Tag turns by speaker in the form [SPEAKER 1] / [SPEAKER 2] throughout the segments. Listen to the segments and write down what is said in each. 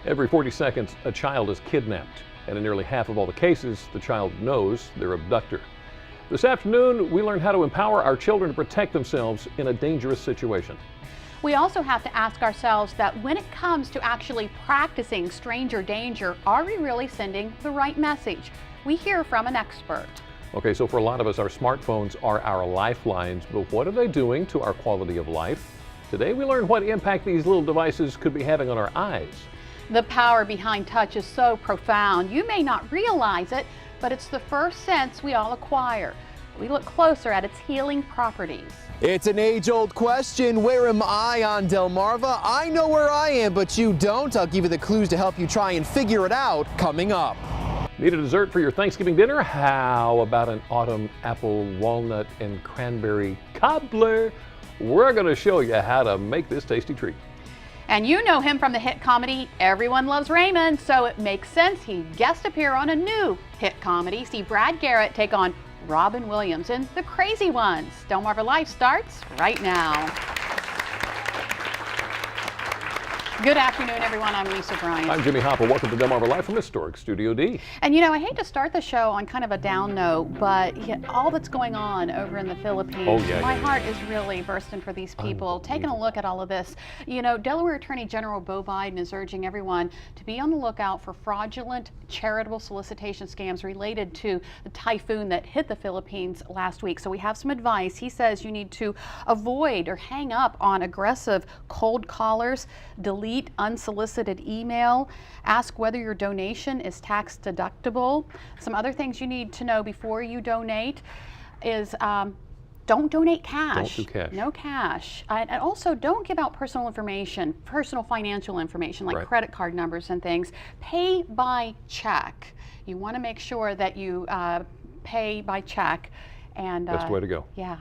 [SPEAKER 1] Every 40 seconds, a child is kidnapped, and in nearly half of all the cases, the child knows their abductor. This afternoon, we learn how to empower our children to protect themselves in a dangerous situation.
[SPEAKER 2] We also have to ask ourselves that when it comes to actually practicing stranger danger, are we really sending the right message? We hear from an expert.
[SPEAKER 1] Okay, so for a lot of us, our smartphones are our lifelines, but what are they doing to our quality of life? Today, we learn what impact these little devices could be having on our eyes.
[SPEAKER 2] The power behind touch is so profound. You may not realize it, but it's the first sense we all acquire. We look closer at its healing properties.
[SPEAKER 3] It's an age-old question. Where am I on Delmarva? I know where I am, but you don't. I'll give you the clues to help you try and figure it out coming up.
[SPEAKER 1] Need a dessert for your Thanksgiving dinner? How about an autumn apple, walnut, and cranberry cobbler? We're going to show you how to make this tasty treat.
[SPEAKER 2] And you know him from the hit comedy Everyone Loves Raymond, so it makes sense he'd guest appear on a new hit comedy. See Brad Garrett take on Robin Williams in The Crazy Ones. Delmarva Life starts right now. Good afternoon, everyone. I'm Lisa Bryant.
[SPEAKER 1] I'm Jimmy Hopper. Welcome to Delmarva Live from Historic Studio D.
[SPEAKER 2] And you know, I hate to start the show on kind of a down note, but all that's going on over in the Philippines, my heart is really bursting for these people. Taking a look at all of this, you know, Delaware Attorney General Bo Biden is urging everyone to be on the lookout for fraudulent charitable solicitation scams related to the typhoon that hit the Philippines last week. So we have some advice. He says you need to avoid or hang up on aggressive cold callers, delete unsolicited email, ask whether your donation is tax deductible. Some other things you need to know before you donate is don't donate cash.
[SPEAKER 1] Don't do cash.
[SPEAKER 2] No cash. And also don't give out personal information, personal financial information like credit card numbers and things. Pay by check. You want to make sure that you pay by check. And
[SPEAKER 1] that's the way to go.
[SPEAKER 2] Yeah.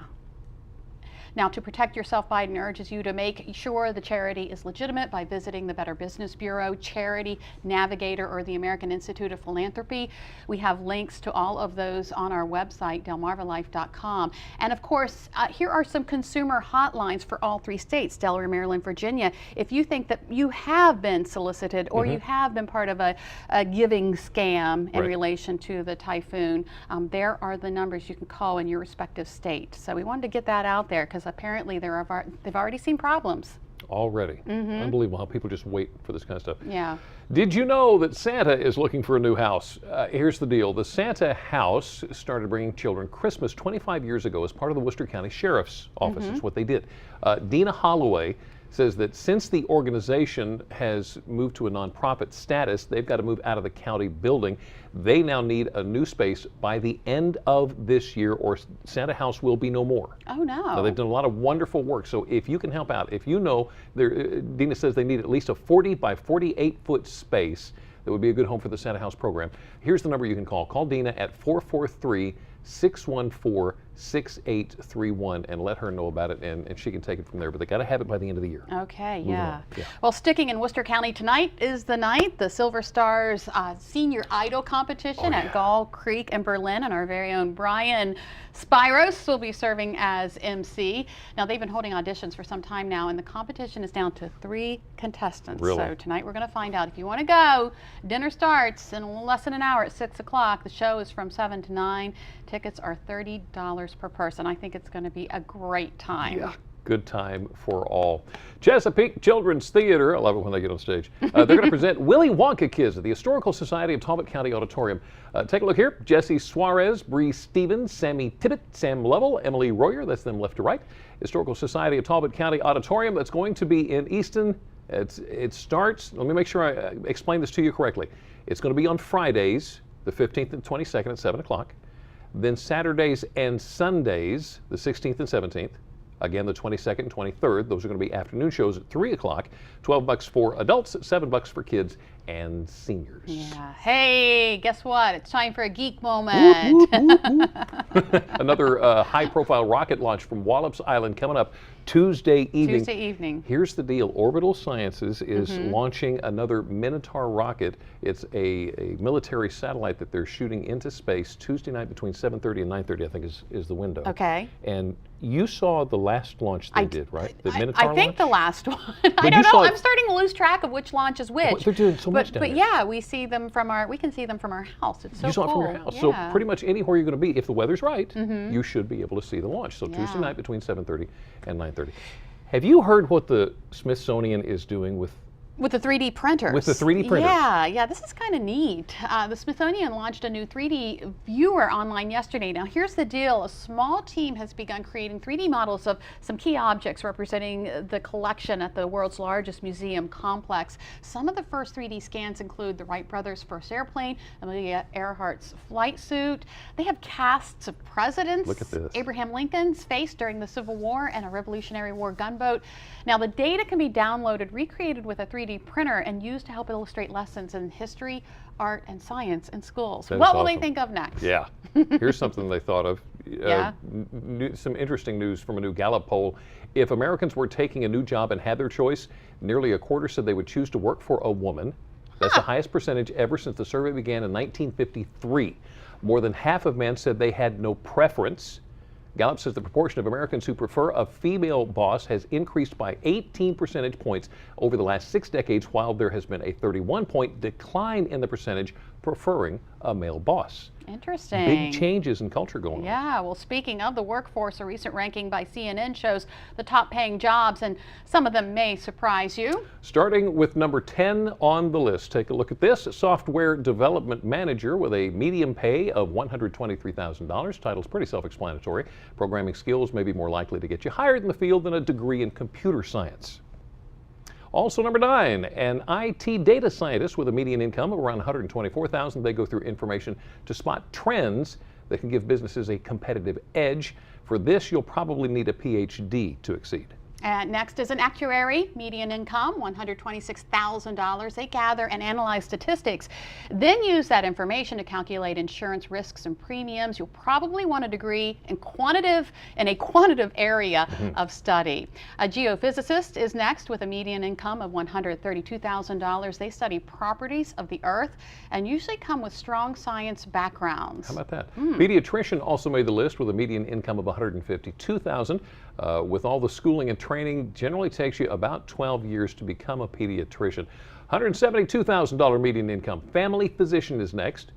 [SPEAKER 2] Now, to protect yourself, Biden urges you to make sure the charity is legitimate by visiting the Better Business Bureau, Charity Navigator, or the American Institute of Philanthropy. We have links to all of those on our website, delmarvalife.com. And of course, here are some consumer hotlines for all three states, Delaware, Maryland, Virginia. If you think that you have been solicited or you have been part of a giving scam in relation to the typhoon, there are the numbers you can call in your respective state. So we wanted to get that out there because apparently they've already seen problems.
[SPEAKER 1] Already. Unbelievable how people just wait for this kind of stuff.
[SPEAKER 2] Yeah.
[SPEAKER 1] Did you know that Santa is looking for a new house? Here's the deal. The Santa house started bringing children Christmas 25 years ago as part of the Worcester County Sheriff's Office. That's what they did. Dina Holloway says that since the organization has moved to a nonprofit status, they've got to move out of the county building. They now need a new space by the end of this year, or Santa House will be no more.
[SPEAKER 2] Oh, no.
[SPEAKER 1] Now, they've done a lot of wonderful work, so if you can help out, if you know, Dina says they need at least a 40 by 48 foot space that would be a good home for the Santa House program. Here's the number you can call. Call Dina at 443-614-6831 and let her know about it, and she can take it from there. But they got to have it by the end of the year.
[SPEAKER 2] Okay, yeah. Well, sticking in Worcester County tonight is the night, the Silver Stars Senior Idol competition at Gull Creek in Berlin, and our very own Brian Spiros will be serving as MC. Now, they've been holding auditions for some time now, and the competition is down to 3 contestants.
[SPEAKER 1] Really?
[SPEAKER 2] So tonight we're going to find out. If you want to go, dinner starts in less than an hour at 6 o'clock. The show is from 7 to 9. Tickets are $30 per person. I think it's going to be a great time.
[SPEAKER 1] Yeah. Good time for all. Chesapeake Children's Theater, I love it when they get on stage. They're going to present Willy Wonka Kids at the Historical Society of Talbot County Auditorium. Take a look here. Jesse Suarez, Bree Stevens, Sammy Tibbett, Sam Lovell, Emily Royer, that's them left to right. Historical Society of Talbot County Auditorium, that's going to be in Easton. It starts, let me make sure I explain this to you correctly. It's going to be on Fridays, the 15th and 22nd at 7 o'clock. Then Saturdays and Sundays, the 16th and 17th. Again, the 22nd and 23rd, those are going to be afternoon shows at 3 o'clock. $12 for adults, $7 for kids and seniors.
[SPEAKER 2] Yeah. Hey, guess what? It's time for a geek moment.
[SPEAKER 1] Another high-profile rocket launch from Wallops Island coming up Tuesday evening.
[SPEAKER 2] Tuesday evening.
[SPEAKER 1] Here's the deal. Orbital Sciences is launching another Minotaur rocket. It's a military satellite that they're shooting into space Tuesday night between 7:30 and 9:30, I think is the window.
[SPEAKER 2] Okay.
[SPEAKER 1] And You saw the last launch they did, right? The Minotaur
[SPEAKER 2] I think
[SPEAKER 1] launch?
[SPEAKER 2] the last one. I don't know. I'm starting to lose track of which launch is which.
[SPEAKER 1] Well, they're doing so much down
[SPEAKER 2] But
[SPEAKER 1] there.
[SPEAKER 2] yeah, we can see them from our house. It's so
[SPEAKER 1] You saw
[SPEAKER 2] cool.
[SPEAKER 1] it from your house.
[SPEAKER 2] Yeah.
[SPEAKER 1] So pretty much anywhere you're going to be, if the weather's right, you should be able to see the launch. So
[SPEAKER 2] Yeah.
[SPEAKER 1] Tuesday night between 7:30 and 9:30. Have you heard what the Smithsonian is doing with
[SPEAKER 2] the 3D printers.
[SPEAKER 1] With the 3D printers.
[SPEAKER 2] Yeah, this is kind of neat. The Smithsonian launched a new 3D viewer online yesterday. Now here's the deal. A small team has begun creating 3D models of some key objects representing the collection at the world's largest museum complex. Some of the first 3D scans include the Wright brothers' first airplane, Amelia Earhart's flight suit. They have casts of presidents.
[SPEAKER 1] Look at this.
[SPEAKER 2] Abraham Lincoln's face during the Civil War and a Revolutionary War gunboat. Now the data can be downloaded, recreated with a 3D printer, and used to help illustrate lessons in history, art, and science in schools. What will they think of next?
[SPEAKER 1] Yeah. Here's something they thought of.
[SPEAKER 2] Yeah.
[SPEAKER 1] Some interesting news from a new Gallup poll. If Americans were taking a new job and had their choice, nearly a quarter said they would choose to work for a woman. That's the highest percentage ever since the survey began in 1953. More than half of men said they had no preference. Gallup says the proportion of Americans who prefer a female boss has increased by 18 percentage points over the last 6 decades, while there has been a 31-point decline in the percentage preferring a male boss.
[SPEAKER 2] Interesting.
[SPEAKER 1] Big changes in culture going on.
[SPEAKER 2] Yeah, well, speaking of the workforce, a recent ranking by CNN shows the top paying jobs, and some of them may surprise you.
[SPEAKER 1] Starting with number 10 on the list, take a look at this. Software development manager with a median pay of $123,000. Title's pretty self-explanatory. Programming skills may be more likely to get you hired in the field than a degree in computer science. Also number 9, an IT data scientist with a median income of around $124,000. They go through information to spot trends that can give businesses a competitive edge. For this, you'll probably need a PhD to exceed.
[SPEAKER 2] And next is an actuary, median income, $126,000. They gather and analyze statistics, then use that information to calculate insurance risks and premiums. You'll probably want a degree in a quantitative area of study. A geophysicist is next with a median income of $132,000. They study properties of the earth and usually come with strong science backgrounds.
[SPEAKER 1] How about that? Pediatrician also made the list with a median income of $152,000. With all the schooling and training, generally takes you about 12 years to become a pediatrician. $172,000 median income. Family physician is next.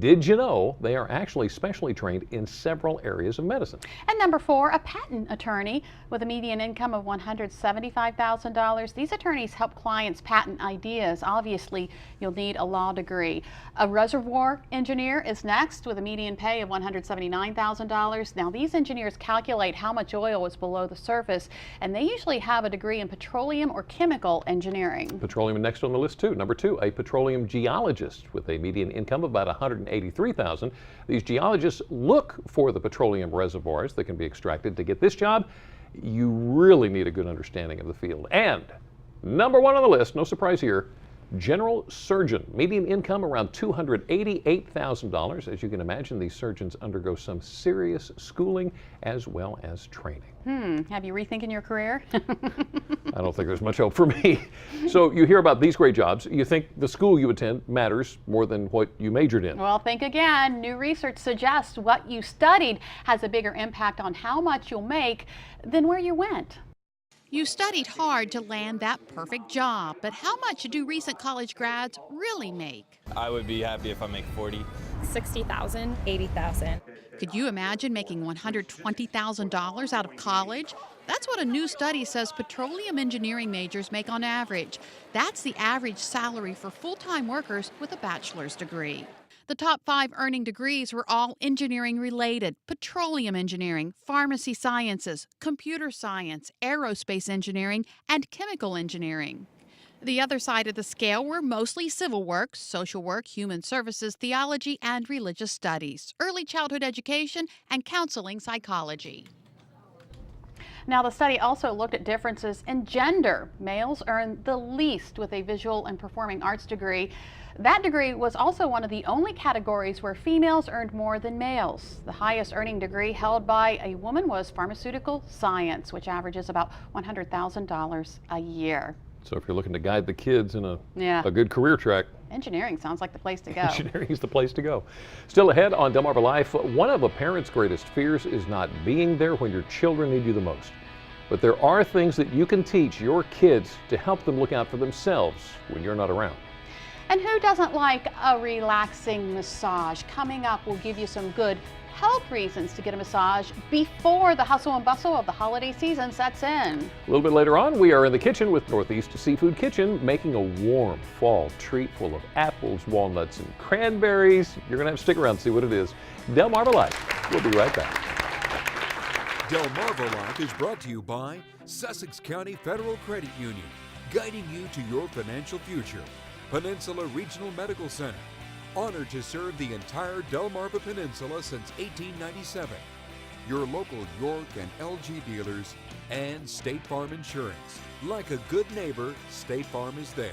[SPEAKER 1] Did you know they are actually specially trained in several areas of medicine?
[SPEAKER 2] And number 4, a patent attorney with a median income of $175,000. These attorneys help clients patent ideas. Obviously, you'll need a law degree. A reservoir engineer is next with a median pay of $179,000. Now, these engineers calculate how much oil is below the surface, and they usually have a degree in petroleum or chemical engineering.
[SPEAKER 1] Petroleum next on the list too. Number 2, a petroleum geologist with a median income of about $183,000. These geologists look for the petroleum reservoirs that can be extracted. To get this job, you really need a good understanding of the field. And number 1 on the list, no surprise here, general surgeon. Median income around $288,000. As you can imagine, these surgeons undergo some serious schooling as well as training.
[SPEAKER 2] Have you rethinking your career?
[SPEAKER 1] I don't think there's much hope for me. So you hear about these great jobs. You think the school you attend matters more than what you majored in.
[SPEAKER 2] Well, think again. New research suggests what you studied has a bigger impact on how much you'll make than where you went. You studied hard to land that perfect job, but how much do recent college grads really make?
[SPEAKER 4] I would be happy if I make 40.
[SPEAKER 5] 60,000, 80,000.
[SPEAKER 2] Could you imagine making $120,000 out of college? That's what a new study says petroleum engineering majors make on average. That's the average salary for full-time workers with a bachelor's degree. The top 5 earning degrees were all engineering related: petroleum engineering, pharmacy sciences, computer science, aerospace engineering, and chemical engineering. The other side of the scale were mostly civil work, social work, human services, theology, and religious studies, early childhood education, and counseling psychology. Now, the study also looked at differences in gender. Males earn the least with a visual and performing arts degree. That degree was also one of the only categories where females earned more than males. The highest earning degree held by a woman was pharmaceutical science, which averages about $100,000 a year.
[SPEAKER 1] So if you're looking to guide the kids in a
[SPEAKER 2] Yeah.
[SPEAKER 1] good career track,
[SPEAKER 2] Engineering sounds like the place to go.
[SPEAKER 1] engineering is the place to go. Still ahead on Delmarva Life, one of a parent's greatest fears is not being there when your children need you the most. But there are things that you can teach your kids to help them look out for themselves when you're not around.
[SPEAKER 2] And who doesn't like a relaxing massage? Coming up, we'll give you some good health reasons to get a massage before the hustle and bustle of the holiday season sets in.
[SPEAKER 1] A little bit later on, we are in the kitchen with Northeast Seafood Kitchen, making a warm fall treat full of apples, walnuts, and cranberries. You're going to have to stick around to see what it is. Delmarva Life. We'll be right back.
[SPEAKER 6] Delmarva Life is brought to you by Sussex County Federal Credit Union, guiding you to your financial future. Peninsula Regional Medical Center, honored to serve the entire Delmarva Peninsula since 1897. Your local York and LG dealers, and State Farm Insurance. Like a good neighbor, State Farm is there.